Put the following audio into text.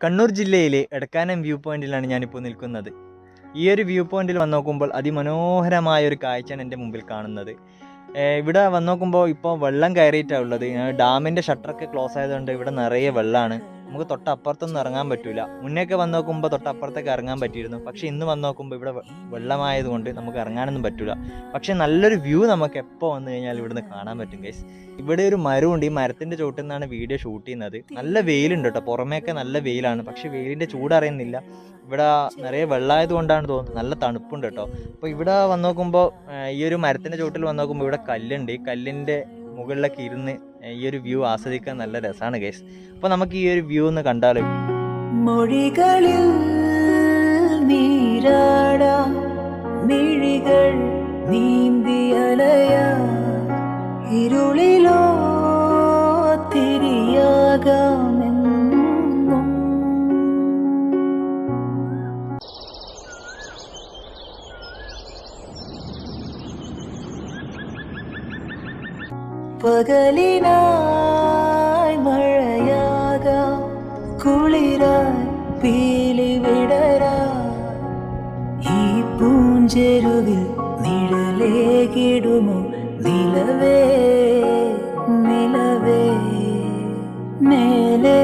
കണ്ണൂർ ജില്ലയിലെ എടക്കാനം വ്യൂ പോയിന്റിലാണ് ഞാനിപ്പോൾ നിൽക്കുന്നത്. ഈ ഒരു വ്യൂ പോയിന്റിൽ വന്ന് നോക്കുമ്പോൾ അതിമനോഹരമായ ഒരു കാഴ്ചയാണ് എൻ്റെ മുമ്പിൽ കാണുന്നത്. ഇവിടെ വന്ന് നോക്കുമ്പോൾ ഇപ്പോൾ വെള്ളം കയറിയിട്ടാണ് ഉള്ളത്. ഡാമിൻ്റെ ഷട്ടറൊക്കെ ക്ലോസ് ആയതുകൊണ്ട് ഇവിടെ നിറയെ വെള്ളമാണ്. നമുക്ക് തൊട്ടപ്പുറത്തൊന്നും ഇറങ്ങാൻ പറ്റില്ല. മുന്നേയൊക്കെ വന്ന് നോക്കുമ്പോൾ തൊട്ടപ്പുറത്തൊക്കെ ഇറങ്ങാൻ പറ്റിയിരുന്നു. പക്ഷേ ഇന്ന് വന്ന് നോക്കുമ്പോൾ ഇവിടെ വെള്ളമായതുകൊണ്ട് നമുക്ക് ഇറങ്ങാനൊന്നും പറ്റില്ല. പക്ഷേ നല്ലൊരു വ്യൂ നമുക്ക് എപ്പോൾ വന്നു കഴിഞ്ഞാൽ ഇവിടുന്ന് കാണാൻ പറ്റും ഗൈസ്. ഇവിടെ ഒരു മരമുണ്ട്. ഈ മരത്തിൻ്റെ ചോട്ടിൽ നിന്നാണ് വീഡിയോ ഷൂട്ട് ചെയ്യുന്നത്. നല്ല വെയിലുണ്ട് കേട്ടോ, പുറമേയൊക്കെ നല്ല വെയിലാണ്. പക്ഷേ വെയിലിൻ്റെ ചൂടറിയുന്നില്ല. ഇവിടെ നിറയെ വെള്ളമായത് കൊണ്ടാണ് തോന്നുന്നത്. നല്ല തണുപ്പുണ്ട് കേട്ടോ. അപ്പോൾ ഇവിടെ വന്ന് നോക്കുമ്പോൾ ഈ ഒരു മരത്തിൻ്റെ ചോട്ടിൽ വന്ന് നോക്കുമ്പോൾ ഇവിടെ കല്ലുണ്ട്. ഈ കല്ലിൻ്റെ മുകളിലൊക്കെ ഇരുന്ന് ഈ ഒരു വ്യൂ ആസ്വദിക്കാൻ നല്ല രസമാണ് ഗൈസ്. അപ്പോൾ നമുക്ക് ഈ ഒരു വ്യൂ ഒന്ന് കണ്ടാലോ. മൊഴികളിൽ നീരാടാ മിഴികൾ നീന്തിയലയ ഇരുളിലോ തിരിയാകാമെന്നും പകലിനായി മഴയാകാം കുളിരായി പീലി വിടരാ ഈ പൂഞ്ചെരുവിൽ നിഴലേകിടുമോ നിലവേ നിലവേ മേലേ